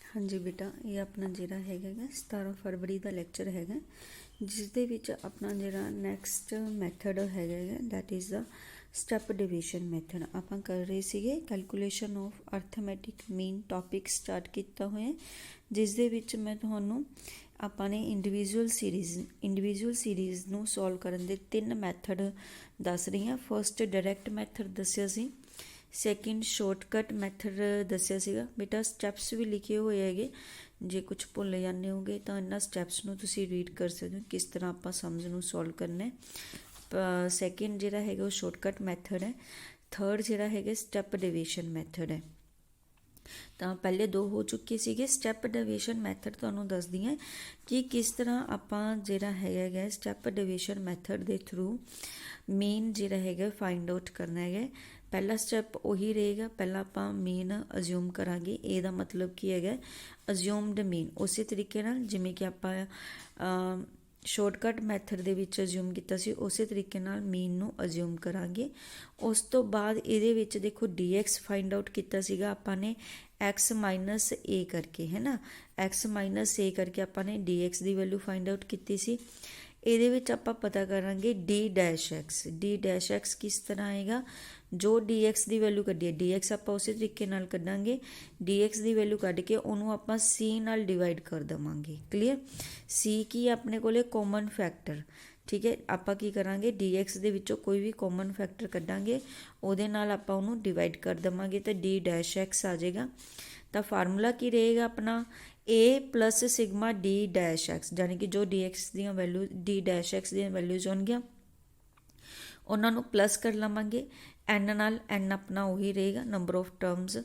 हाँ जी बेटा, ये अपना जिहड़ा हैगा 17 फरवरी का लैक्चर हैगा जिस दे विच अपना जिहड़ा नैक्सट मैथड हैगा that is the step division method. आपां कर रहे सीगे calculation of arithmetic mean topic start किया होया जिस दे विच मैं तुहानूं ਆਪਾਂ ਨੇ ਇੰਡੀਵਿਜੂਅਲ ਸੀਰੀਜ਼ ਨੂੰ ਸੋਲਵ ਕਰਨ ਦੇ 3 ਮੈਥਡ ਦੱਸ ਰਹੀ ਹਾਂ। ਫਰਸਟ ਡਾਇਰੈਕਟ ਮੈਥਡ ਦੱਸਿਆ ਸੀ, ਸੈਕਿੰਡ ਸ਼ਾਰਟਕਟ ਮੈਥਡ ਦੱਸਿਆ ਸੀਗਾ। ਬੇਟਾ ਸਟੈਪਸ ਵੀ ਲਿਖੇ ਹੋਏ ਹੈਗੇ, ਜੇ ਕੁਝ ਭੁੱਲ ਜਾਂਦੇ ਹੋਗੇ ਤਾਂ ਇਹਨਾਂ ਸਟੈਪਸ ਨੂੰ ਤੁਸੀਂ ਰੀਡ ਕਰ ਸਕਦੇ ਹੋ ਕਿਸ ਤਰ੍ਹਾਂ ਆਪਾਂ ਸਮਝ ਨੂੰ ਸੋਲਵ ਕਰਨਾ ਹੈ। ਸੈਕਿੰਡ ਜਿਹੜਾ ਹੈਗਾ ਉਹ ਸ਼ਾਰਟਕਟ ਮੈਥਡ ਹੈ। ਥਰਡ ਜਿਹੜਾ ਹੈਗਾ ਸਟੈਪ ਡਿਵੀਜ਼ਨ ਮੈਥਡ ਹੈ। ਤਾਂ ਪਹਿਲੇ 2 ਹੋ ਚੁੱਕੇ ਸੀਗੇ। ਸਟੈਪ ਡਿਵੀਜ਼ਨ ਮੈਥਡ ਤੁਹਾਨੂੰ ਦੱਸਦੀ ਹੈ ਕਿ ਕਿਸ ਤਰ੍ਹਾਂ ਆਪਾਂ ਜਿਹੜਾ ਹੈਗਾ ਸਟੈਪ ਡਿਵੀਜ਼ਨ ਮੈਥਡ ਦੇ ਥਰੂ ਮੀਨ ਜਿਹੜਾ ਹੈਗਾ ਫਾਈਂਡ ਆਊਟ ਕਰਨਾ ਹੈਗਾ। ਪਹਿਲਾ ਸਟੈਪ ਉਹੀ ਰਹੇਗਾ, ਪਹਿਲਾਂ ਆਪਾਂ ਮੀਨ ਅਜ਼ਿਊਮ ਕਰਾਂਗੇ। ਇਹਦਾ ਮਤਲਬ ਕੀ ਹੈਗਾ, ਅਜ਼ਿਊਮਡ ਮੀਨ। ਉਸੇ ਤਰੀਕੇ ਨਾਲ ਜਿਵੇਂ ਕਿ ਆਪਾਂ ਸ਼ਾਰਟਕਟ ਮੈਥਡ ਦੇ ਵਿੱਚ ਅਜ਼ਿਊਮ ਕੀਤਾ ਸੀ, ਉਸੇ ਤਰੀਕੇ ਨਾਲ ਮੀਨ ਨੂੰ ਅਜ਼ਿਊਮ ਕਰਾਂਗੇ। ਉਸ ਤੋਂ ਬਾਅਦ ਇਹਦੇ ਵਿੱਚ ਦੇਖੋ dx ਫਾਈਂਡ ਆਊਟ ਕੀਤਾ ਸੀਗਾ ਆਪਾਂ ਨੇ x ਮਾਈਨਸ a ਕਰਕੇ, ਹੈ ਨਾ। x ਮਾਈਨਸ a ਕਰਕੇ ਆਪਾਂ ਨੇ dx ਦੀ ਵੈਲਿਊ ਫਾਈਂਡ ਆਊਟ ਕੀਤੀ ਸੀ। ਇਹਦੇ ਵਿੱਚ ਆਪਾਂ ਪਤਾ ਕਰਾਂਗੇ d ਡੈਸ਼ x ਕਿਸ ਤਰ੍ਹਾਂ ਆਏਗਾ। ਜੋ dx ਦੀ ਵੈਲਿਊ ਕੱਢੀ ਹੈ, dx ਆਪਾਂ ਉਸੇ ਤਰੀਕੇ ਨਾਲ ਕੱਢਾਂਗੇ। dx ਦੀ ਵੈਲਿਊ ਕੱਢ ਕੇ ਉਹਨੂੰ ਆਪਾਂ c ਨਾਲ ਡਿਵਾਈਡ ਕਰ ਦੇਵਾਂਗੇ। ਕਲੀਅਰ। c ਕੀ ਆਪਣੇ ਕੋਲੇ ਕਾਮਨ ਫੈਕਟਰ, ਠੀਕ ਹੈ। ਆਪਾਂ ਕੀ ਕਰਾਂਗੇ, dx ਦੇ ਵਿੱਚੋਂ ਕੋਈ ਵੀ ਕਾਮਨ ਫੈਕਟਰ ਕੱਢਾਂਗੇ, ਉਹਦੇ ਨਾਲ ਆਪਾਂ ਉਹਨੂੰ ਡਿਵਾਈਡ ਕਰ ਦੇਵਾਂਗੇ ਤਾਂ d ਡੈਸ਼ x ਆ ਜਾਏਗਾ। ਤਾਂ ਫਾਰਮੂਲਾ ਕੀ ਰਹੇਗਾ ਆਪਣਾ, a plus sigma d dash x, ਯਾਨੀ ਕਿ ਜੋ dx ਦੀਆਂ ਵੈਲਿਊ d ਡੈਸ਼ x ਦੀਆਂ ਵੈਲਿਊਜ਼ ਹੋਣਗੀਆਂ ਉਹਨਾਂ ਨੂੰ ਪਲਸ ਕਰ ਲਵਾਂਗੇ n ਨਾਲ। n ਆਪਣਾ ਉਹੀ ਰਹੇਗਾ ਨੰਬਰ ਆਫ ਟਰਮਸ,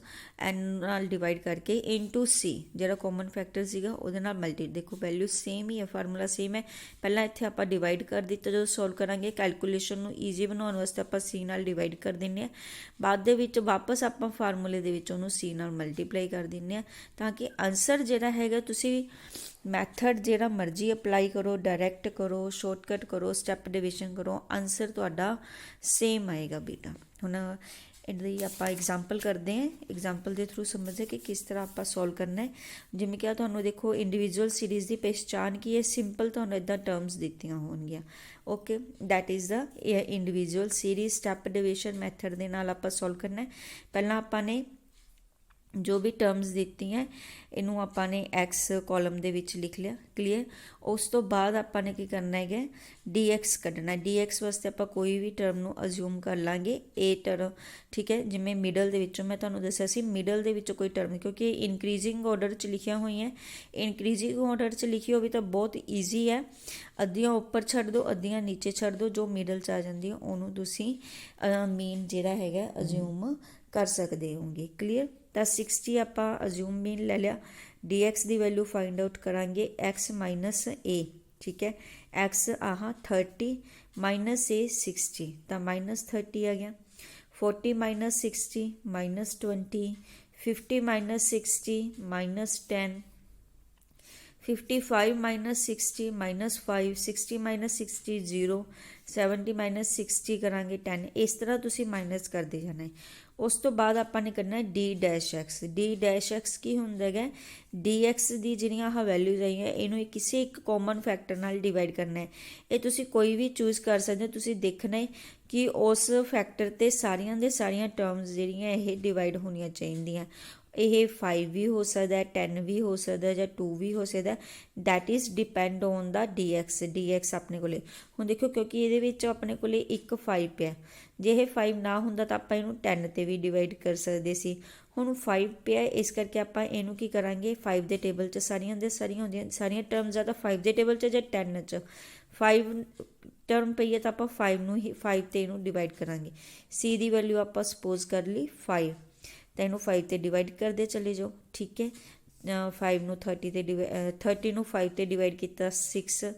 n ਨਾਲ ਡਿਵਾਈਡ ਕਰਕੇ ਇਨਟੂ c ਜਿਹੜਾ ਕਾਮਨ ਫੈਕਟਰ ਸੀਗਾ ਉਹਦੇ ਨਾਲ ਮਲਟੀ। ਦੇਖੋ ਵੈਲਿਊ ਸੇਮ ਹੀ ਹੈ, ਫਾਰਮੂਲਾ ਸੇਮ ਹੈ। ਪਹਿਲਾਂ ਇੱਥੇ ਆਪਾਂ ਡਿਵਾਈਡ ਕਰ ਦਿੱਤਾ, ਜਦੋਂ ਸੋਲਵ ਕਰਾਂਗੇ ਕੈਲਕੂਲੇਸ਼ਨ ਨੂੰ ਈਜ਼ੀ ਬਣਾਉਣ ਵਾਸਤੇ ਆਪਾਂ c ਨਾਲ ਡਿਵਾਈਡ ਕਰ ਦਿੰਦੇ ਹਾਂ। ਬਾਅਦ ਦੇ ਵਿੱਚ ਵਾਪਸ ਆਪਾਂ ਫਾਰਮੂਲੇ ਦੇ ਵਿੱਚ ਉਹਨੂੰ c ਨਾਲ ਮਲਟੀਪਲਾਈ ਕਰ ਦਿੰਦੇ ਹਾਂ ਤਾਂ ਕਿ ਆਨਸਰ ਜਿਹੜਾ ਹੈਗਾ ਤੁਸੀਂ ਮੈਥਡ ਜਿਹੜਾ ਮਰਜ਼ੀ ਅਪਲਾਈ ਕਰੋ, ਡਾਇਰੈਕਟ ਕਰੋ, ਸ਼ਾਰਟਕਟ ਕਰੋ, ਸਟੈਪ ਡਿਵੀਜ਼ਨ ਕਰੋ, ਆਨਸਰ ਤੁਹਾਡਾ ਸੇਮ ਆਏਗਾ ਬੇਟਾ। ਹੁਣ ਇਹਦੀ ਆਪਾਂ ਐਗਜ਼ਾਮਪਲ ਕਰਦੇ ਹਾਂ, ਐਗਜ਼ਾਮਪਲ ਦੇ ਥਰੂ ਸਮਝਦੇ ਕਿ ਕਿਸ ਤਰ੍ਹਾਂ ਆਪਾਂ ਸੋਲਵ ਕਰਨਾ ਹੈ। ਜਿਵੇਂ ਕਿ ਤੁਹਾਨੂੰ ਦੇਖੋ ਇੰਡੀਵਿਜੂਅਲ ਸੀਰੀਜ਼ ਦੀ ਪਹਿਚਾਣ ਕੀ ਹੈ, ਸਿੰਪਲ ਤੁਹਾਨੂੰ ਇੱਦਾਂ ਟਰਮਸ ਦਿੱਤੀਆਂ ਹੋਣਗੀਆਂ। Okay, that is the individual series. Step division method ਦੇ ਨਾਲ ਆਪਾਂ ਸੋਲਵ ਕਰਨਾ ਹੈ। ਪਹਿਲਾਂ ਆਪਾਂ ਨੇ ਜੋ ਵੀ ਟਰਮਸ ਦਿੱਤੀਆਂ ਇਹਨੂੰ ਆਪਾਂ ਨੇ ਐਕਸ ਕਾਲਮ ਦੇ ਵਿੱਚ ਲਿਖ ਲਿਆ। ਕਲੀਅਰ। ਉਸ ਤੋਂ ਬਾਅਦ ਆਪਾਂ ਨੇ ਕੀ ਕਰਨਾ ਹੈਗਾ, dx ਕੱਢਣਾ। dx ਵਾਸਤੇ ਆਪਾਂ ਕੋਈ ਵੀ ਟਰਮ ਨੂੰ ਅਜ਼ਿਊਮ ਕਰ ਲਾਂਗੇ a ਟਰਮ, ਠੀਕ ਹੈ। ਜਿਵੇਂ ਮਿਡਲ ਦੇ ਵਿੱਚੋਂ ਮੈਂ ਤੁਹਾਨੂੰ ਦੱਸਿਆ ਸੀ, ਮਿਡਲ ਦੇ ਵਿੱਚੋਂ ਕੋਈ ਟਰਮ, ਕਿਉਂਕਿ ਇਨਕਰੀਜ਼ਿੰਗ ਆਰਡਰ 'ਚ ਲਿਖੀਆਂ ਹੋਈਆਂ। ਇਨਕਰੀਜ਼ਿੰਗ ਆਰਡਰ 'ਚ ਲਿਖੀ ਹੋਵੇ ਤਾਂ ਬਹੁਤ ਈਜ਼ੀ ਹੈ, ਅੱਧੀਆਂ ਉੱਪਰ ਛੱਡ ਦਿਓ, ਅੱਧੀਆਂ ਨੀਚੇ ਛੱਡ ਦਿਓ। ਜੋ ਮਿਡਲ 'ਚ ਆ ਜਾਂਦੀ ਹੈ ਉਹਨੂੰ ਤੁਸੀਂ ਮੀਨ ਜਿਹੜਾ ਹੈਗਾ ਅਜ਼ਿਊਮ ਕਰ ਸਕਦੇ ਹੋਗੇ। ਕਲੀਅਰ। ਤਾਂ 60 ਆਪਾਂ ਅਜ਼ਿਊਮ ਮੀਨ ਲੈ ਲਿਆ। dx ਦੀ ਵੈਲਿਊ ਫਾਈਂਡ ਆਊਟ ਕਰਾਂਗੇ x ਮਾਈਨਸ a, ਠੀਕ ਹੈ। x ਆਹ 30 ਮਾਈਨਸ a 60, ਤਾਂ ਮਾਈਨਸ 30 ਆ ਗਿਆ। 40 minus 60 minus 20, 50 minus 60 minus 10, 55 minus 60 minus 5, 60 minus 60 0, 70 minus 60 ਕਰਾਂਗੇ 10। ਇਸ ਤਰ੍ਹਾਂ ਤੁਸੀਂ ਮਾਈਨਸ ਕਰਦੇ ਜਾਣਾ ਹੈ। ਉਸ ਤੋਂ ਬਾਅਦ ਆਪਾਂ ਨੇ ਕਰਨਾ d dash x। d dash x ਕੀ ਹੁੰਦਾ ਹੈਗਾ, dx ਦੀ ਜਿਹੜੀਆਂ ਆਹ ਵੈਲਿਊਜ਼ ਆਈਆਂ ਇਹਨੂੰ ਕਿਸੇ ਇੱਕ ਕਾਮਨ ਫੈਕਟਰ ਨਾਲ ਡਿਵਾਈਡ ਕਰਨਾ ਹੈ। ਇਹ ਤੁਸੀਂ ਕੋਈ ਵੀ ਚੂਜ਼ ਕਰ ਸਕਦੇ ਹੋ। ਤੁਸੀਂ ਦੇਖਣਾ ਹੈ ਕਿ ਉਸ ਫੈਕਟਰ 'ਤੇ ਸਾਰੀਆਂ ਦੇ ਸਾਰੀਆਂ ਟਰਮਸ ਜਿਹੜੀਆਂ ਇਹ ਡਿਵਾਈਡ ਹੋਣੀਆਂ ਚਾਹੀਦੀਆਂ। ਇਹ 5 ਵੀ ਹੋ ਸਕਦਾ, 10 ਵੀ ਹੋ ਸਕਦਾ ਜਾਂ 2 ਵੀ ਹੋ ਸਕਦਾ। That is depend on the dx ਆਪਣੇ ਕੋਲੇ। ਹੁਣ ਦੇਖੋ ਕਿਉਂਕਿ ਇਹਦੇ ਵਿੱਚ ਆਪਣੇ ਕੋਲੇ ਇੱਕ 5 ਪਿਆ, ਜੇ ਇਹ 5 ਨਾ ਹੁੰਦਾ ਤਾਂ ਆਪਾਂ ਇਹਨੂੰ 10 ਤੇ ਵੀ ਡਿਵਾਈਡ ਕਰ ਸਕਦੇ ਸੀ। ਹੁਣ 5 ਪਿਆ, ਇਸ ਕਰਕੇ ਆਪਾਂ ਇਹਨੂੰ ਕੀ ਕਰਾਂਗੇ, 5 ਦੇ ਟੇਬਲ 'ਚ ਸਾਰੀਆਂ ਦੇ ਸਾਰੀਆਂ ਹੁੰਦੀਆਂ, ਸਾਰੀਆਂ ਟਰਮਸ ਜਾਂ ਤਾਂ 5 ਦੇ ਟੇਬਲ 'ਚ ਜਾਂ 10 'ਚ। 5 ਟਰਮ ਪਈ ਹੈ ਤਾਂ ਆਪਾਂ 5 ਨੂੰ ਹੀ 5 ਤੇ ਇਹਨੂੰ ਡਿਵਾਈਡ ਕਰਾਂਗੇ। c ਦੀ ਵੈਲਿਊ ਆਪਾਂ ਸਪੋਜ਼ ਕਰ ਲਈ 5, ਤਾਂ ਇਹਨੂੰ 5 ਤੇ ਡਿਵਾਈਡ ਕਰਦੇ ਚਲੇ ਜਾਓ, ਠੀਕ ਹੈ। 5 ਨੂੰ 30 ਤੇ 30 ਨੂੰ 5 ਤੇ ਡਿਵਾਈਡ ਕੀਤਾ 6,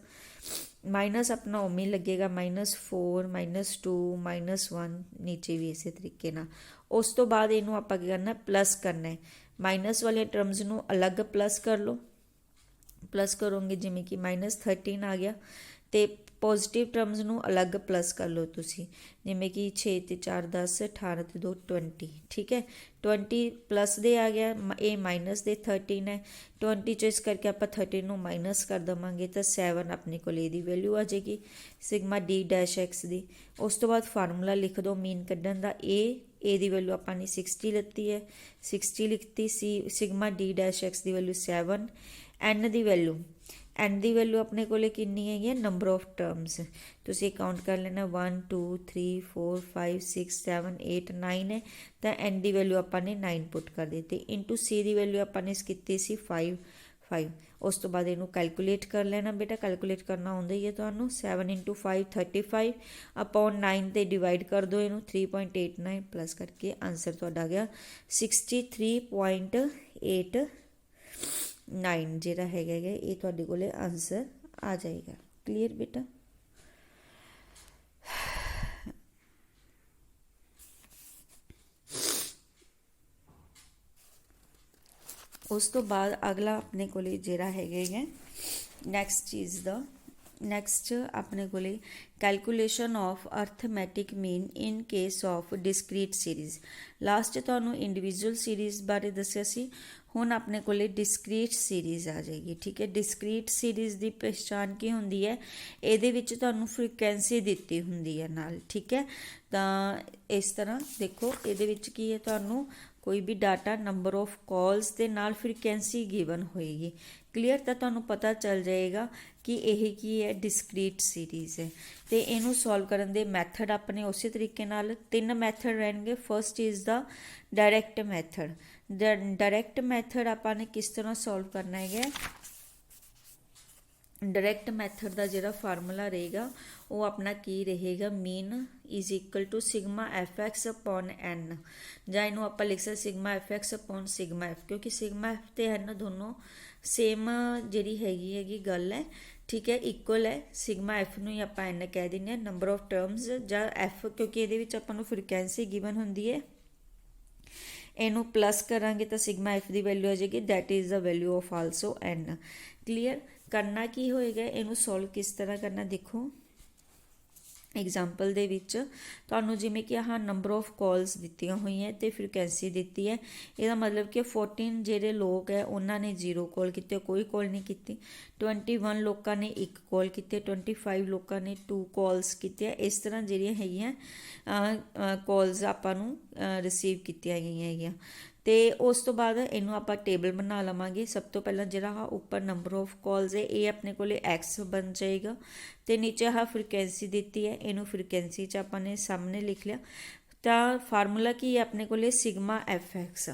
ਮਾਈਨਸ ਆਪਣਾ ਉਵੇਂ ਹੀ ਲੱਗੇਗਾ, -4 -2 -1, ਨੀਚੇ ਵੀ ਇਸੇ ਤਰੀਕੇ ਨਾਲ। ਉਸ ਤੋਂ ਬਾਅਦ ਇਹਨੂੰ ਆਪਾਂ ਕੀ ਕਰਨਾ, ਪਲੱਸ ਕਰਨਾ ਹੈ। ਮਾਈਨਸ ਵਾਲੀਆਂ ਟਰਮਸ ਨੂੰ ਅਲੱਗ ਪਲੱਸ ਕਰ ਲਓ। ਪਲੱਸ ਕਰੋਗੇ ਜਿਵੇਂ ਕਿ -13 ਆ ਗਿਆ, ਅਤੇ ਪੋਜ਼ਿਟਿਵ ਟਰਮਸ ਨੂੰ ਅਲੱਗ ਪਲੱਸ ਕਰ ਲਓ ਤੁਸੀਂ, ਜਿਵੇਂ ਕਿ 6 ਤੇ 4 10, 18 ਤੇ 2 20, ਠੀਕ ਹੈ। 20 ਪਲੱਸ ਦੇ ਆ ਗਿਆ, ਇਹ ਮਾਈਨਸ ਦੇ 13 ਹੈ। 20 ਚੋਂ ਇਸ ਕਰਕੇ ਆਪਾਂ 13 ਨੂੰ ਮਾਈਨਸ ਕਰ ਦੇਵਾਂਗੇ ਤਾਂ 7 ਆਪਣੇ ਕੋਲ ਇਹਦੀ ਵੈਲਿਊ ਆ ਜਾਏਗੀ ਸਿਗਮਾ ਡੀ ਡੈਸ਼ ਐਕਸ ਦੀ। ਉਸ ਤੋਂ ਬਾਅਦ ਫਾਰਮੂਲਾ ਲਿਖ ਦਿਓ ਮੀਨ ਕੱਢਣ ਦਾ। ए ਦੀ ਵੈਲਿਊ ਆਪਾਂ ਨੇ 60 ਲਿੱਤੀ ਹੈ, 60 ਲਿਖਤੀ ਸੀ। ਸਿਗਮਾ ਡੀ ਡੈਸ਼ ਐਕਸ ਦੀ ਵੈਲਿਊ 7। ਐਨ ਦੀ ਵੈਲਿਊ ਆਪਣੇ ਕੋਲੇ ਕਿੰਨੀ ਹੈਗੀ ਹੈ, ਨੰਬਰ ਆਫ ਟਰਮਸ ਤੁਸੀਂ ਕਾਊਂਟ ਕਰ ਲੈਣਾ 1 2 3 4 5 6 7 8 9 ਹੈ, ਤਾਂ ਐਨ ਦੀ ਵੈਲਿਊ ਆਪਾਂ ਨੇ 9 ਪੁੱਟ ਕਰ ਦਿੱਤੀ। ਇੰਟੂ ਸੀ ਦੀ ਵੈਲਿਊ ਆਪਾਂ ਨੇ ਕੀਤੀ ਸੀ 5। ਉਸ ਤੋਂ ਬਾਅਦ ਇਹਨੂੰ ਕੈਲਕੂਲੇਟ ਕਰ ਲੈਣਾ ਬੇਟਾ, ਕੈਲਕੂਲੇਟ ਕਰਨਾ ਆਉਂਦਾ ਹੀ ਹੈ ਤੁਹਾਨੂੰ। 7 × 5 35 ਅਪੋਨ 9 ਤੇ ਡਿਵਾਈਡ ਕਰ ਦਿਓ ਇਹਨੂੰ, 3.89 ਪਲੱਸ ਕਰਕੇ ਆਨਸਰ ਤੁਹਾਡਾ ਆ ਗਿਆ 63.89 ਜਿਹੜਾ ਹੈਗਾ ਇਹ ਤੁਹਾਡੇ ਕੋਲੇ ਆਨਸਰ ਆ ਜਾਏਗਾ। ਕਲੀਅਰ ਬੇਟਾ। ਉਸ ਤੋਂ ਬਾਅਦ ਅਗਲਾ ਆਪਣੇ ਕੋਲੇ ਜਿਹੜਾ ਹੈਗਾ ਨੈਕਸਟ ਚੀਜ਼ ਦਾ ਨੈਕਸਟ ਆਪਣੇ ਕੋਲੇ calculation of arithmetic mean in case of discrete series. Last ਤੁਹਾਨੂੰ ਇੰਡੀਵਿਜੂਅਲ ਸੀਰੀਜ਼ ਬਾਰੇ ਦੱਸਿਆ ਸੀ, ਹੁਣ ਆਪਣੇ ਕੋਲੇ ਡਿਸਕ੍ਰੀਟ ਸੀਰੀਜ਼ ਆ ਜਾਏਗੀ, ਠੀਕ ਹੈ। ਡਿਸਕ੍ਰੀਟ ਸੀਰੀਜ਼ ਦੀ ਪਛਾਣ ਕੀ ਹੁੰਦੀ ਹੈ, ਇਹਦੇ ਵਿੱਚ ਤੁਹਾਨੂੰ ਫ੍ਰੀਕੁਐਂਸੀ ਦਿੱਤੀ ਹੁੰਦੀ ਹੈ ਨਾਲ, ਠੀਕ ਹੈ। ਤਾਂ ਇਸ ਤਰ੍ਹਾਂ ਦੇਖੋ ਇਹਦੇ ਵਿੱਚ ਕੀ ਹੈ, ਤੁਹਾਨੂੰ ਕੋਈ ਵੀ ਡਾਟਾ ਨੰਬਰ ਆਫ ਕਾਲਸ ਦੇ ਨਾਲ ਫ੍ਰੀਕੁਐਂਸੀ ਗਿਵਨ ਹੋਏਗੀ। ਕਲੀਅਰ, ਤਾਂ ਤੁਹਾਨੂੰ ਪਤਾ ਚੱਲ ਜਾਏਗਾ ਕਿ ਇਹ ਕੀ ਹੈ, ਡਿਸਕ੍ਰੀਟ ਸੀਰੀਜ਼ ਹੈ। ਤੇ ਇਹਨੂੰ ਸੋਲਵ ਕਰਨ ਦੇ ਮੈਥਡ ਆਪਣੇ ਉਸੇ ਤਰੀਕੇ ਨਾਲ 3 ਮੈਥਡ ਰਹਿਣਗੇ। First is the direct method. Direct method ਆਪਾਂ ਨੇ ਕਿਸ ਤਰ੍ਹਾਂ ਸੋਲਵ ਕਰਨਾ ਹੈਗਾ, ਡਾਇਰੈਕਟ ਮੈਥਡ ਦਾ ਜਿਹੜਾ ਫਾਰਮੂਲਾ ਰਹੇਗਾ ਉਹ ਆਪਣਾ ਕੀ ਰਹੇਗਾ, mean is equal to sigma F X upon N, ਜਾਂ ਇਹਨੂੰ ਆਪਾਂ ਲਿਖ ਸਕਦੇ sigma F X upon sigma F, ਕਿਉਂਕਿ ਸਿਗਮਾ ਐਫ ਤੇ ਐਨ ਦੋਨੋਂ ਸੇਮ ਜਿਹੜੀ ਹੈਗੀ ਗੱਲ ਹੈ, ਠੀਕ ਹੈ, ਇਕੁਅਲ ਹੈ। ਸਿਗਮਾ ਐਫ ਨੂੰ ਹੀ ਆਪਾਂ ਐਨ ਕਹਿ ਦਿੰਦੇ ਹਾਂ, ਨੰਬਰ ਆਫ ਟਰਮਸ ਜਾਂ ਐਫ, ਕਿਉਂਕਿ ਇਹਦੇ ਵਿੱਚ ਆਪਾਂ ਨੂੰ ਫ੍ਰੀਕੁਐਂਸੀ ਗਿਵਨ ਹੁੰਦੀ ਹੈ। ਇਹਨੂੰ ਪਲੱਸ ਕਰਾਂਗੇ ਤਾਂ ਸਿਗਮਾ ਐਫ ਦੀ ਵੈਲਿਊ ਆ ਜਾਏਗੀ, that is the value of also N. Clear, ਕਰਨਾ ਕੀ ਹੋਏਗਾ, ਇਹਨੂੰ ਸੋਲਵ ਕਿਸ ਤਰ੍ਹਾਂ ਕਰਨਾ ਦੇਖੋ। ਐਗਜ਼ਾਮਪਲ ਦੇ ਵਿੱਚ ਤੁਹਾਨੂੰ ਜਿਵੇਂ ਕਿ ਆਹ ਨੰਬਰ ਆਫ ਕਾਲਸ ਦਿੱਤੀਆਂ ਹੋਈਆਂ ਤੇ ਫ੍ਰੀਕੁਐਂਸੀ ਦਿੱਤੀ ਹੈ, ਇਹਦਾ ਮਤਲਬ ਕਿ 14 ਜਿਹੜੇ ਲੋਕ ਹੈ ਉਹਨਾਂ ਨੇ 0 ਕਾਲ ਕੀਤੇ, ਕੋਈ ਕਾਲ ਨਹੀਂ ਕੀਤੀ। 21 ਲੋਕਾਂ ਨੇ 1 ਕਾਲ ਕੀਤੇ, 25 ਲੋਕਾਂ ਨੇ 2 ਕਾਲਸ ਕੀਤੀਆਂ। ਇਸ ਤਰ੍ਹਾਂ ਜਿਹੜੀਆਂ ਹੈਗੀਆਂ ਕਾਲਸ ਆਪਾਂ ਨੂੰ ਰਿਸੀਵ ਕੀਤੀਆਂ ਗਈਆਂ ਹੈਗੀਆਂ। ਤੇ ਉਸ ਤੋਂ ਬਾਅਦ ਇਹਨੂੰ ਆਪਾਂ ਟੇਬਲ ਬਣਾ ਲਵਾਂਗੇ। ਸਭ ਤੋਂ ਪਹਿਲਾਂ ਜਿਹੜਾ ਉੱਪਰ ਨੰਬਰ ਆਫ ਕਾਲਸ ਹੈ ਇਹ ਆਪਣੇ ਕੋਲੇ ਐਕਸ ਬਣ ਜਾਏਗਾ, ਤੇ ਨੀਚੇ ਆਹ ਫ੍ਰੀਕੁਐਂਸੀ ਦਿੱਤੀ ਹੈ, ਇਹਨੂੰ ਫ੍ਰੀਕੁਐਂਸੀ 'ਚ ਆਪਾਂ ਨੇ ਸਾਹਮਣੇ ਲਿਖ ਲਿਆ। ਤਾਂ ਫਾਰਮੂਲਾ ਕੀ ਹੈ ਆਪਣੇ ਕੋਲੇ, sigma F X.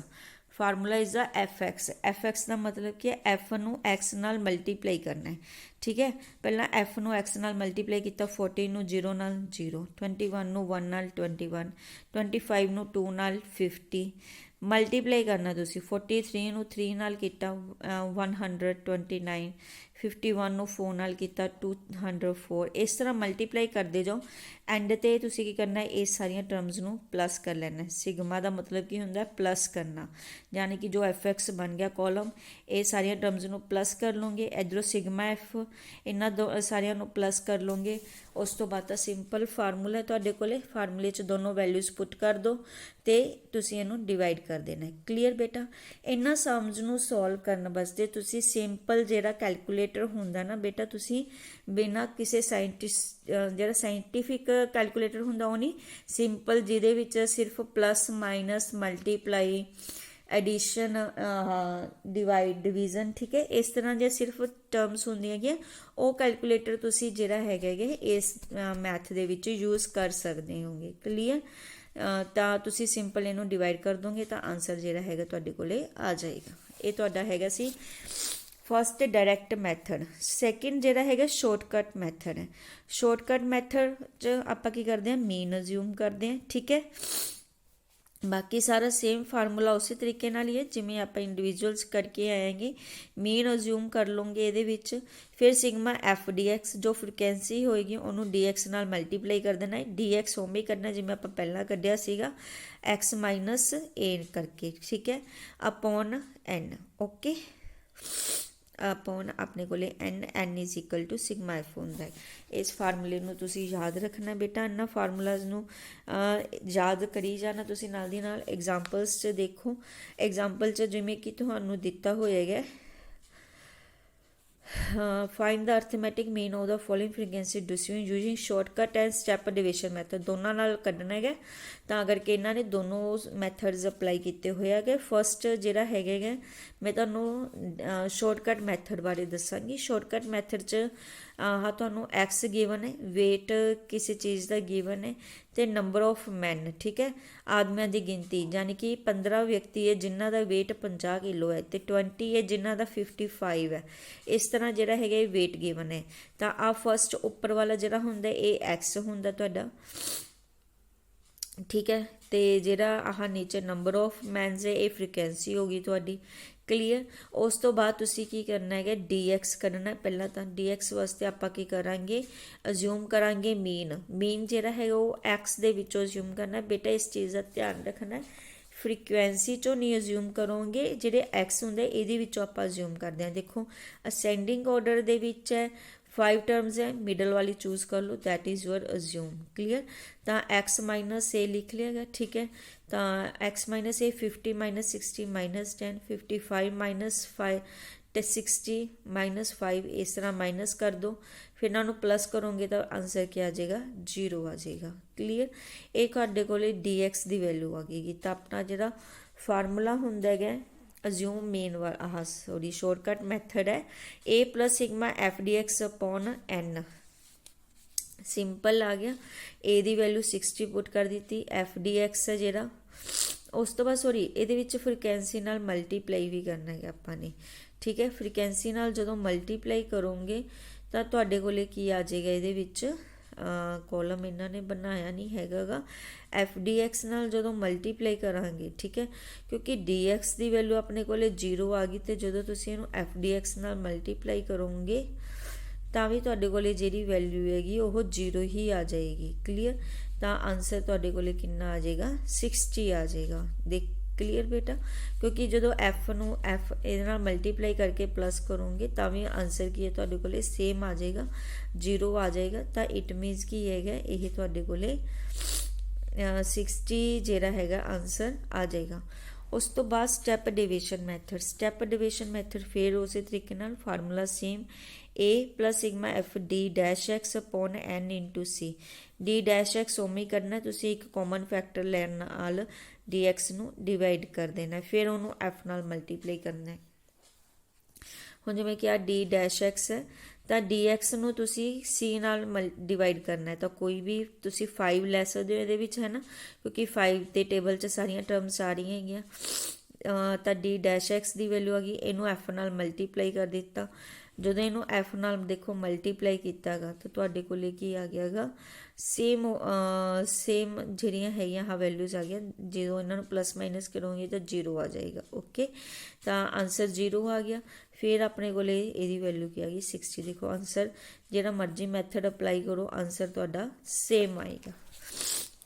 Formula is the F X. F X ਦਾ ਮਤਲਬ ਕਿ ਐਫ ਨੂੰ ਐਕਸ ਨਾਲ ਮਲਟੀਪਲਾਈ ਕਰਨਾ ਹੈ, ਠੀਕ ਹੈ। ਪਹਿਲਾਂ ਐਫ ਨੂੰ ਐਕਸ ਨਾਲ ਮਲਟੀਪਲਾਈ ਕੀਤਾ, 14 ਨੂੰ 0 ਨਾਲ 0, 21 ਨੂੰ 1 ਨਾਲ 21, 25 ਨੂੰ 2 ਨਾਲ 50 ਮਲਟੀਪਲਾਈ ਕਰਨਾ ਤੁਸੀਂ। 43 ਨੂੰ 3 ਨਾਲ ਕੀਤਾ 129, 51 ਨੂੰ 4 ਨਾਲ ਕੀਤਾ 204। ਇਸ ਤਰ੍ਹਾਂ ਮਲਟੀਪਲਾਈ ਕਰਦੇ ਜਾਓ। ਐਂਡ ਤੇ ਤੁਸੀਂ ਕੀ ਕਰਨਾ, ਇਹ ਸਾਰੀਆਂ ਟਰਮਸ ਨੂੰ ਪਲੱਸ ਕਰ ਲੈਣਾ। ਸਿਗਮਾ ਦਾ ਮਤਲਬ ਕੀ ਹੁੰਦਾ, ਪਲੱਸ ਕਰਨਾ, ਯਾਨੀ ਕਿ ਜੋ ਐਫ ਐਕਸ ਬਣ ਗਿਆ ਕਾਲਮ, ਇਹ ਸਾਰੀਆਂ ਟਰਮਸ ਨੂੰ ਪਲੱਸ ਕਰ ਲਓਗੇ। ਇੱਧਰੋਂ ਸਿਗਮਾ ਐਫ, ਇਹਨਾਂ ਸਾਰਿਆਂ ਨੂੰ ਪਲੱਸ ਕਰ ਲਓਗੇ। ਉਸ ਤੋਂ ਬਾਅਦ ਤਾਂ ਸਿੰਪਲ ਫਾਰਮੂਲਾ ਤੁਹਾਡੇ ਕੋਲੇ, ਫਾਰਮੂਲੇ 'ਚ ਦੋਨੋਂ ਵੈਲਿਊਜ਼ ਪੁੱਟ ਕਰ ਦਿਓ ਤੇ ਤੁਸੀਂ ਇਹਨੂੰ ਡਿਵਾਈਡ ਕਰ ਦੇਣਾ। ਕਲੀਅਰ ਬੇਟਾ। ਇਹਨਾਂ ਸਮਸ ਨੂੰ ਸੋਲਵ ਕਰਨ ਵਾਸਤੇ ਤੁਸੀਂ ਸਿੰਪਲ ਜਿਹੜਾ ਕੈਲਕੂਲੇਟਰ ਹੁੰਦਾ ਨਾ ਬੇਟਾ, ਤੁਸੀਂ ਬਿਨਾਂ ਕਿਸੇ ਜਿਹੜਾ ਸਾਇੰਟੀਫਿਕ ਕੈਲਕੂਲੇਟਰ ਹੁੰਦਾ ਉਹ ਨਹੀਂ, ਸਿੰਪਲ ਜਿਹਦੇ ਵਿੱਚ ਸਿਰਫ plus minus multiply addition division, ਠੀਕ ਹੈ, ਇਸ ਤਰ੍ਹਾਂ ਦੀਆਂ ਸਿਰਫ ਟਰਮਸ ਹੁੰਦੀਆਂ ਹੈਗੀਆਂ, ਉਹ ਕੈਲਕੂਲੇਟਰ ਤੁਸੀਂ ਜਿਹੜਾ ਹੈਗਾ ਇਸ ਮੈਥ ਦੇ ਵਿੱਚ ਯੂਜ਼ ਕਰ ਸਕਦੇ ਹੋਗੇ। ਕਲੀਅਰ। ਤਾਂ ਤੁਸੀਂ ਸਿੰਪਲ ਇਹਨੂੰ ਡਿਵਾਈਡ ਕਰ ਦੋਗੇ ਤਾਂ ਆਨਸਰ ਜਿਹੜਾ ਹੈਗਾ ਤੁਹਾਡੇ ਕੋਲੇ ਆ ਜਾਏਗਾ। ਇਹ ਤੁਹਾਡਾ ਹੈਗਾ ਸੀ ਫਸਟ ਡਾਇਰੈਕਟ ਮੈਥਡ। ਸੈਕਿੰਡ ਜਿਹੜਾ ਹੈਗਾ ਸ਼ਾਰਟਕਟ ਮੈਥਡ ਹੈ। ਸ਼ਾਰਟਕਟ ਮੈਥਡ 'ਚ ਆਪਾਂ ਕੀ ਕਰਦੇ ਹਾਂ, ਮੀਨ ਅਜ਼ਿਊਮ ਕਰਦੇ ਹਾਂ, ਠੀਕ ਹੈ। ਬਾਕੀ ਸਾਰਾ ਸੇਮ ਫਾਰਮੂਲਾ ਉਸੇ ਤਰੀਕੇ ਨਾਲ ਹੀ ਹੈ ਜਿਵੇਂ ਆਪਾਂ ਇੰਡੀਵਿਜੂਅਲਸ ਕਰਕੇ ਆਏਗੇ। ਮੀਨ ਅਜ਼ਿਊਮ ਕਰ ਲਓਗੇ ਇਹਦੇ ਵਿੱਚ, ਫਿਰ ਸਿਗਮਾ ਐਫ ਡੀ ਐਕਸ ਜੋ ਫ੍ਰੀਕੁਐਂਸੀ ਹੋਏਗੀ ਉਹਨੂੰ ਡੀ ਐਕਸ ਨਾਲ ਮਲਟੀਪਲਾਈ ਕਰ ਦੇਣਾ ਹੈ। ਡੀ ਐਕਸ ਉਵੇਂ ਕਰਨਾ ਜਿਵੇਂ ਆਪਾਂ ਪਹਿਲਾਂ ਕੱਢਿਆ ਸੀਗਾ, ਐਕਸ ਮਾਈਨਸ ਏ ਕਰਕੇ, ਠੀਕ ਹੈ, ਅਪੋਨ ਐਨ। ਓਕੇ, अपॉन अपने को n is equal to sigma F होंदा है। इस फार्मूले ਨੂੰ ਤੁਸੀਂ याद रखना बेटा। ਇਹਨਾਂ फार्मूलाज ਨੂੰ याद करी जाना ਤੁਸੀਂ ਨਾਲ ਦੀ ਨਾਲ। एग्जाम्पल्स 'ਚ देखो, एग्जाम्पल 'ਚ ਜਿਵੇਂ ਕਿ ਤੁਹਾਨੂੰ ਦਿੱਤਾ ਹੋਏਗਾ find the arithmetic mean of the following frequency distribution using shortcut and step division method. दोनों नाल कढ़ना है, तो करके इन्होंने दोनों मैथड्स अपलाई किए हुए है। फस्ट जिहड़ा है मैं तुहानूं शॉर्टकट मैथड बारे दसांगी। शॉर्टकट मैथड च तुहानूं एक्स गिवन है, वेट किसी चीज़ का गिवन है, तो नंबर ऑफ मैन, ठीक है, आदमियों की गिनती, यानी कि 15 व्यक्ति है जिन्हों का वेट 50 किलो है, तो 20 है जिन्हों का 55 है। इस तरह जिहड़ा है वेट गिवन है। तो आ फस्ट उपर वाला जिहड़ा हुंदा ये एक्स हुंदा तुहाडा, ठीक है, तो जिहड़ा आह नीचे नंबर ऑफ मैनस है ये फ्रीकुएंसी होगी तुहाडी। क्लीयर। उस तो बाद तुसी की करना है डी एक्स करना है। पहला तो डी एक्स वास्ते आपां की करांगे, अज्यूम करांगे मीन जिहड़ा है वो एक्स दे विचों अज्यूम करना है। बेटा इस चीज़ का ध्यान रखना है, फ्रीकुएंसी चो नहीं अज्यूम करोगे, जिहड़े एक्स हुंदे इहदे विचों आपां अज्यूम करदे हां। देखो असेंडिंग ऑर्डर दे विच है 5 टर्म्स है, मिडल वाली चूज कर लो, that is your assume. Clear. तो एक्स माइनस ए लिख लिया गया, ठीक है। तो X minus A 50 minus 60 minus 10, 55 minus 5 तो 60 माइनस 5, इस तरह माइनस कर दो, फिर इन्हों प्लस करोगे तो आंसर क्या आ जाएगा, 0 आ जाएगा। क्लीयर। ये तुहाडे कोल डी एक्स की वैल्यू आ गई। तो अपना जिहड़ा फार्मूला हुंदा है अज्यूम मेन वाला सॉरी शॉर्टकट मैथड है A plus sigma F D X upon N. Simple आ गया। ए दी वैल्यू 60 पुट कर दी, एफ डी एक्स है जिहड़ा, उस तो बाद सॉरी ये फ्रीकुएंसी नाल मल्टीप्लाई भी करना है आपां ने, ठीक है। फ्रीकुएंसी नाल जदों मल्टीप्लाई करोगे तो तुहाडे कोले की आ जाएगा, ये विच कॉलम इन्होंने बनाया नहीं हैगा। एफ डी एक्स नाल जदों मल्टीप्लाई करांगे, ठीक है, क्योंकि डी एक्स की वैल्यू अपने को 0 आ गई, तो जदों तुसीं इहनूं एफ डी एक्स नाल मल्टीप्लाई करोगे तो भी तुहाडे कोले जिहड़ी वैल्यू हैगी वो 0 ही आ जाएगी। क्लीयर। तो आंसर तुहाडे कोले कितना आ जाएगा, 60 आ जाएगा। देख क्लीयर बेटा, क्योंकि जो एफ नू एफ ये मल्टीप्लाई करके प्लस करोगे तो भी आंसर की है तुहाडे कोले सेम आ जाएगा, 0 आ जाएगा। तो इट मीनस की है ये तुहाडे कोले 60 जिहड़ा हैगा आंसर आ जाएगा। उस तो बाद step division method. Step division method फिर उस तरीके नाल formula same A plus sigma F D dash X upon N into C. D dash X उमें करना, तुसीं एक कॉमन फैक्टर लैण नाल डी एक्स नू डिवाइड कर देना, फिर उन्होंने एफ नाल मल्टीप्लाई करना है। हुण जिवें कि डी डैश एक्स है तो डी एक्स नू तुसीं सी नाल डिवाइड करना है, तो कोई भी तुसीं 5 लै सकदे हो इहदे विच, है ना, क्योंकि 5 के टेबल च सारियां टर्म्स आ रही हैगियां। तो डी डैश एक्स की वैल्यू आ गई, इनू एफ नाल मल्टीप्लाई कर दिता। जो इनू एफ नाल देखो मल्टीप्लाई किया गा तो तुहाडे कोले की आ गया गा सेम सेम जिहड़ियां हैगियां हाँ वैल्यूज़ आ गया। जो इन्होंने प्लस माइनस करोगे तो 0 आ जाएगा। ओके। तो आंसर 0 आ गया। फिर अपने कोले इहदी वैल्यू की आ गई 60। देखो आंसर जिहड़ा मर्जी मैथड अपलाई करो आंसर तुहाडा सेम आएगा।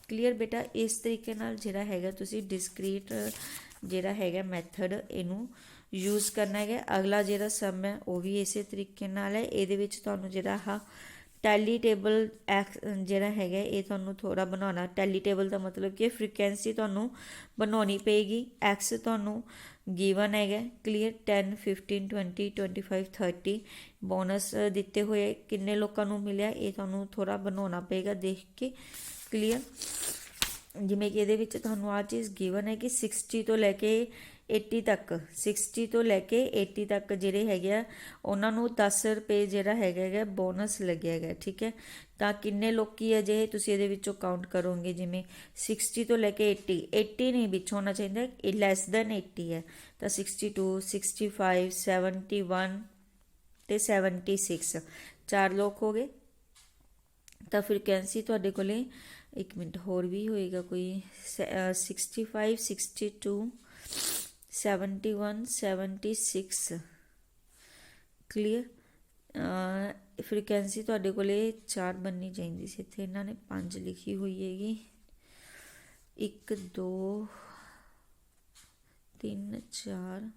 क्लीयर बेटा। इस तरीके नाल जिहड़ा हैगा तुसीं डिस्क्रीट जिहड़ा हैगा मैथड इनू यूज़ करना है। अगला जिहड़ा सम है वह भी इस तरीके नाल है। इहदे विच तुहानूं जिहड़ा हाँ टैली टेबल एक्स जिहड़ा हैगा ये तुहानूं थोड़ा बनाना। टैली टेबल का मतलब कि फ्रीकुएंसी तुहानूं बनानी पेगी। एक्स तुहानूं गिवन है। क्लीयर। 10 15 20 25 30 बोनस दिते हुए किन्ने लोगों नूं मिलिया ये तुहानूं थोड़ा बनाना पेगा देख के। क्लीयर। जिवें कि इहदे विच तुहानूं आ चीज़ गिवन है कि 60 तो लैके 80 तक 60 तो लैके 80 तक जिहड़े हैगे आ उन्हां नूं 10 रुपये जिहड़ा हैगा बोनस लग्या है। ठीक है। तो किन्ने लोकी है जे तुसीं इहदे विचों काउंट करोगे जिवें 60 तो लैके 80 नहीं विच होना चाहिए, लैस दैन 80 है तो 62 65 71 ते 76 4 लोग हो गए। तो फ्रीकुएंसी तुहाडे कोले एक मिनट होर भी होएगा कोई 65 62 71 76। क्लीयर। फ्रीकुएंसी तुहाडे कोले 4 बननी चाहिए सी, इत्थे इन्हां ने 5 लिखी हुई हैगी। 1 2 3 4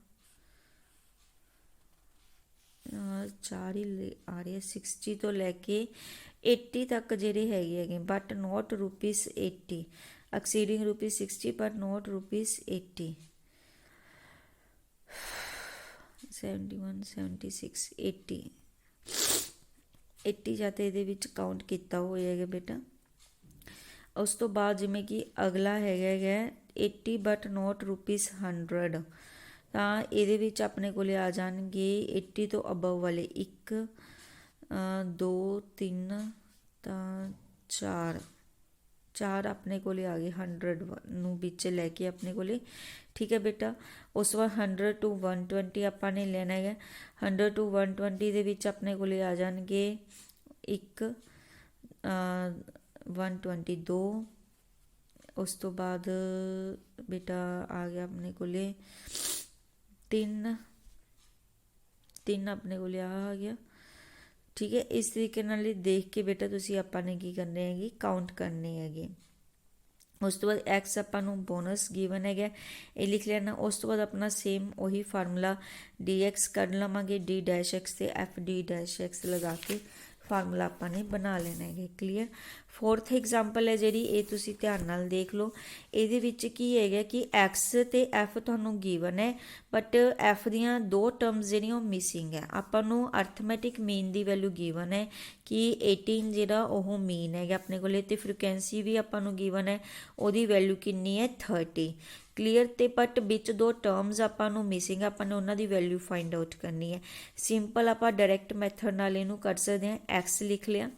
4 ਹੀ ਆ ਰਹੇ 60 ਤੋਂ ਲੈ ਕੇ 80 ਤੱਕ ਜਿਹੜੇ ਹੈਗੇ but not ₹80 exceeding ₹60 but not ₹80 71 76 80 ਜਾਂ ਤਾਂ ਇਹਦੇ ਵਿੱਚ ਕਾਊਂਟ ਕੀਤਾ ਹੋਇਆ ਹੈਗਾ ਬੇਟਾ। ਉਸ ਤੋਂ ਬਾਅਦ ਜਿਵੇਂ ਕਿ ਅਗਲਾ ਹੈਗਾ 80 ਬਟ ਨੋਟ ₹100 ਤਾਂ ਇਹਦੇ ਵਿੱਚ ਆਪਣੇ ਕੋਲ ਆ ਜਾਣਗੇ 80 ਤੋਂ ਅਬਵ ਵਾਲੇ 1 2 3 ਤਾਂ 4 ਆਪਣੇ ਕੋਲ ਆ ਗਏ 100 ਨੂੰ ਵਿੱਚ ਲੈ ਕੇ ਆਪਣੇ ਕੋਲ, ਠੀਕ ਹੈ ਬੇਟਾ। ਉਸ ਤੋਂ ਬਾਅਦ 100 to 120 ਆਪਾਂ ਨੇ ਲੈਣਾ ਹੈਗਾ। 100 to 120 ਦੇ ਵਿੱਚ ਆਪਣੇ ਕੋਲ ਆ ਜਾਣਗੇ 1 122 ਉਸ ਤੋਂ ਬਾਅਦ ਬੇਟਾ ਆ ਗਿਆ ਆਪਣੇ ਕੋਲ 3 ਆਪਣੇ ਕੋਲ ਆ ਗਿਆ, ਠੀਕ ਹੈ। ਇਸ ਤਰੀਕੇ ਨਾਲ ਦੇਖ ਕੇ ਬੇਟਾ ਤੁਸੀਂ ਆਪਾਂ ਨੇ ਕੀ ਕਰਨੇ ਹੈਗੇ ਕਾਊਂਟ ਕਰਨੇ ਹੈਗੇ। ਉਸ ਤੋਂ ਬਾਅਦ ਐਕਸ ਆਪਾਂ ਨੂੰ ਬੋਨਸ ਗਿਵਨ ਹੈਗਾ, ਇਹ ਲਿਖ ਲੈਣਾ। ਉਸ ਤੋਂ ਬਾਅਦ ਆਪਣਾ ਸੇਮ ਉਹੀ ਫਾਰਮੂਲਾ ਡੀ ਐਕਸ ਕੱਢ ਲਵਾਂਗੇ, ਡੀ ਡੈਸ਼ ਐਕਸ ਤੇ ਐਫ ਡੀ ਡੈਸ਼ ਐਕਸ ਲਗਾ ਕੇ ਫਾਰਮੂਲਾ ਆਪਾਂ ਨੇ ਬਣਾ ਲੈਣਾ ਹੈਗਾ। ਕਲੀਅਰ। ਫੋਰਥ ਐਗਜ਼ਾਮਪਲ ਹੈ ਜਿਹੜੀ, ਇਹ ਤੁਸੀਂ ਧਿਆਨ ਨਾਲ ਦੇਖ ਲਓ। ਇਹਦੇ ਵਿੱਚ ਕੀ ਹੈਗਾ ਕਿ ਐਕਸ ਤੇ ਐਫ ਤੁਹਾਨੂੰ ਗਿਵਨ ਹੈ ਬਟ ਐਫ ਦੀਆਂ 2 ਟਰਮਸ ਜਿਹੜੀਆਂ ਉਹ ਮਿਸਿੰਗ ਹੈ। ਆਪਾਂ ਨੂੰ ਅਰਥਮੈਟਿਕ ਮੀਨ ਦੀ ਵੈਲਿਊ ਗਿਵਨ ਹੈ ਕਿ 18 ਜਿਹੜਾ ਉਹ ਮੀਨ ਹੈਗਾ ਆਪਣੇ ਕੋਲੇ, ਤੇ ਫ੍ਰੀਕੁਐਂਸੀ ਵੀ ਆਪਾਂ ਨੂੰ ਗਿਵਨ ਹੈ, ਉਹਦੀ ਵੈਲਿਊ ਕਿੰਨੀ ਹੈ 30। ਕਲੀਅਰ। ਤੇ ਬਟ ਵਿੱਚ 2 ਟਰਮਸ ਆਪਾਂ ਨੂੰ ਮਿਸਿੰਗ, ਆਪਾਂ ਨੇ ਉਹਨਾਂ ਦੀ ਵੈਲਿਊ ਫਾਈਂਡ ਆਊਟ ਕਰਨੀ ਹੈ। ਸਿੰਪਲ ਆਪਾਂ ਡਾਇਰੈਕਟ ਮੈਥਡ ਨਾਲ ਇਹਨੂੰ ਕੱਢ ਸਕਦੇ ਹਾਂ। ਐਕਸ ਲਿਖ ਲਿਆ,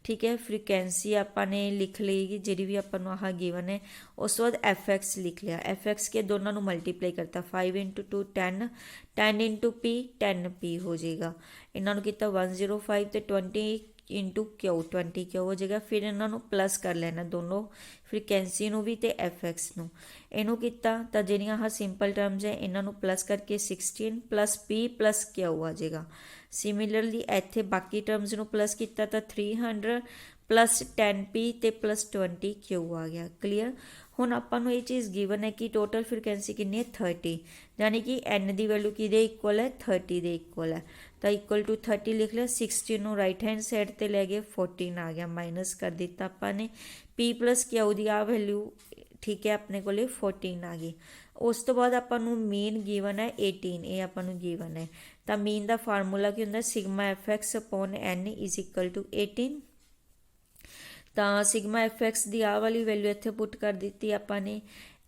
ਠੀਕ ਹੈ। ਫ੍ਰੀਕੁਐਂਸੀ ਆਪਾਂ ਨੇ ਲਿਖ ਲਈ ਜਿਹੜੀ ਵੀ ਆਪਾਂ ਨੂੰ ਆਹ ਗਿਵਨ ਹੈ। ਉਸ ਤੋਂ ਬਾਅਦ ਐਫ ਐਕਸ ਲਿਖ ਲਿਆ। ਐਫ ਐਕਸ ਕੇ ਦੋਨਾਂ ਨੂੰ ਮਲਟੀਪਲਾਈ ਕਰਤਾ, 5 × 2 10 10 × P 10P ਹੋ ਜਾਏਗਾ। ਇਹਨਾਂ ਨੂੰ ਕੀਤਾ 105 ਤੇ 20 × Q 20Q ਹੋ ਜਾਏਗਾ। ਫਿਰ ਇਹਨਾਂ ਨੂੰ ਪਲੱਸ ਕਰ ਲੈਣਾ ਦੋਨੋਂ, ਫ੍ਰੀਕੁਐਂਸੀ ਨੂੰ ਵੀ ਤੇ ਐਫ ਐਕਸ ਨੂੰ। ਇਹਨੂੰ ਕੀਤਾ ਤਾਂ ਜਿਹੜੀਆਂ ਆਹ ਸਿੰਪਲ ਟਰਮਸ ਹੈ ਇਹਨਾਂ ਨੂੰ ਪਲੱਸ ਕਰਕੇ 16 + P + Q ਆ ਜਾਏਗਾ। ਸਿਮਿਲਰਲੀ ਇੱਥੇ ਬਾਕੀ ਟਰਮਸ ਨੂੰ ਪਲੱਸ ਕੀਤਾ ਤਾਂ 300 + 10P ਤੇ +20Q ਆ ਗਿਆ। ਕਲੀਅਰ। ਹੁਣ ਆਪਾਂ ਨੂੰ ਇਹ ਚੀਜ਼ ਗਿਵਨ ਹੈ ਕਿ ਟੋਟਲ ਫ੍ਰੀਕੁਐਂਸੀ ਕਿੰਨੀ ਹੈ 30, ਯਾਨੀ ਕਿ n ਦੀ ਵੈਲਿਊ ਕਿਹਦੇ ਇਕੁਅਲ ਹੈ 30 ਦੇ ਇਕੁਅਲ ਹੈ। ਤਾਂ ਇਕੁਅਲ ਟੂ 30 ਲਿਖ ਲਿਆ। 16 ਨੂੰ ਰਾਈਟ ਹੈਂਡ ਸਾਈਡ ਤੇ ਲੈ ਗਏ, 14 ਆ ਗਿਆ, ਮਾਈਨਸ ਕਰ ਦਿੱਤਾ ਆਪਾਂ ਨੇ। P + Q ਦੀ ਆ ਵੈਲਿਊ, ਠੀਕ ਹੈ, ਆਪਣੇ ਕੋਲੇ 14 ਆ ਗਈ। ਉਸ ਤੋਂ ਬਾਅਦ ਆਪਾਂ ਨੂੰ ਮੀਨ ਗਿਵਨ ਹੈ 18, ਇਹ ਆਪਾਂ ਨੂੰ ਗਿਵਨ ਹੈ। ਤਾਂ ਮੀਨ ਦਾ ਫਾਰਮੂਲਾ ਕੀ ਹੁੰਦਾ, ਸਿਗਮਾ fx/n = 18। ਤਾਂ ਸਿਗਮਾ fx ਦੀ ਆਹ ਵਾਲੀ ਵੈਲਿਊ ਇੱਥੇ ਪੁੱਟ ਕਰ ਦਿੱਤੀ ਆਪਾਂ ਨੇ।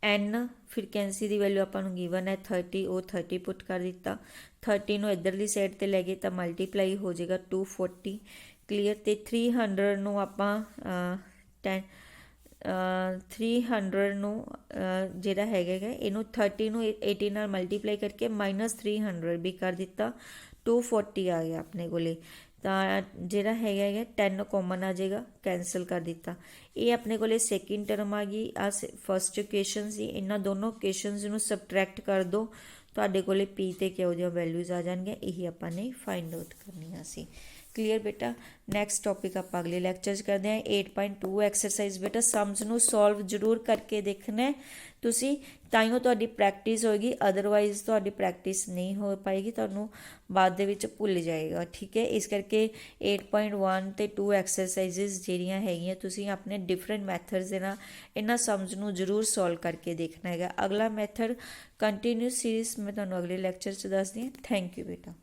n ਫ੍ਰੀਕੁਐਂਸੀ ਦੀ ਵੈਲਿਊ ਆਪਾਂ ਨੂੰ ਗਿਵਨ ਹੈ 30, ਉਹ 30 ਪੁੱਟ ਕਰ ਦਿੱਤਾ। 30 ਨੂੰ ਇੱਧਰਲੀ ਸਾਈਡ ਤੇ ਲੈ ਗਏ ਤਾਂ ਮਲਟੀਪਲਾਈ ਹੋ ਜਾਏਗਾ 240। ਕਲੀਅਰ। ਤੇ 300 ਨੂੰ ਆਪਾਂ 300 ਨੂੰ ਜਿਹੜਾ ਹੈਗਾ ਇਹਨੂੰ 30 ਨੂੰ 80 ਨਾਲ ਮਲਟੀਪਲਾਈ ਕਰਕੇ -300 ਵੀ ਕਰ ਦਿੱਤਾ, 240 ਆ ਗਿਆ ਆਪਣੇ ਕੋਲੇ। ਤਾਂ ਜਿਹੜਾ ਹੈਗਾ 10 ਕਾਮਨ ਆ ਜਾਏਗਾ, ਕੈਂਸਲ ਕਰ ਦਿੱਤਾ। ਇਹ ਆਪਣੇ ਕੋਲੇ ਸੈਕਿੰਡ ਟਰਮ ਆ ਗਈ। ਆ ਫਸਟ ਇਕੁਏਸ਼ਨ ਸੀ, ਇਹਨਾਂ ਦੋਨੋਂ ਇਕੁਏਸ਼ਨਸ ਨੂੰ ਸਬਟਰੈਕਟ ਕਰ ਦਿਓ, ਤੁਹਾਡੇ ਕੋਲੇ P ਤੇ Q ਦੀਆਂ ਵੈਲਿਊਜ਼ ਆ ਜਾਣਗੀਆਂ। ਇਹੀ ਆਪਾਂ ਨੇ ਫਾਈਂਡ ਆਊਟ ਕਰਨੀਆਂ ਸੀ। ਕਲੀਅਰ ਬੇਟਾ। ਨੈਕਸਟ ਟੌਪਿਕ ਆਪਾਂ ਅਗਲੇ ਲੈਕਚਰ 'ਚ ਕਰਦੇ ਹਾਂ। 8.2 ਐਕਸਰਸਾਈਜ਼ ਬੇਟਾ ਸਮਸ ਨੂੰ ਸੋਲਵ ਜ਼ਰੂਰ ਕਰਕੇ ਦੇਖਣਾ ਤੁਸੀਂ, ਤਾਂ ਹੀ ਉਹ ਤੁਹਾਡੀ ਪ੍ਰੈਕਟਿਸ ਹੋਏਗੀ, ਅਦਰਵਾਈਜ਼ ਤੁਹਾਡੀ ਪ੍ਰੈਕਟਿਸ ਨਹੀਂ ਹੋ ਪਾਏਗੀ, ਤੁਹਾਨੂੰ ਬਾਅਦ ਦੇ ਵਿੱਚ ਭੁੱਲ ਜਾਏਗਾ, ਠੀਕ ਹੈ। ਇਸ ਕਰਕੇ 8.1 ਤੇ 2 ਐਕਸਰਸਾਈਜ਼ਸ ਜਿਹੜੀਆਂ ਹੈਗੀਆਂ ਤੁਸੀਂ ਆਪਣੇ ਡਿਫਰੈਂਟ ਮੈਥਡਸ ਦੇ ਨਾਲ ਇਹਨਾਂ ਸਮਸ ਨੂੰ ਜ਼ਰੂਰ ਸੋਲਵ ਕਰਕੇ ਦੇਖਣਾ ਹੈਗਾ। ਅਗਲਾ ਮੈਥਡ ਕੰਟੀਨਿਊਸ ਸੀਰੀਜ਼ ਮੈਂ ਤੁਹਾਨੂੰ ਅਗਲੇ ਲੈਕਚਰ 'ਚ ਦੱਸਦੀ ਹਾਂ। ਥੈਂਕ ਯੂ ਬੇਟਾ।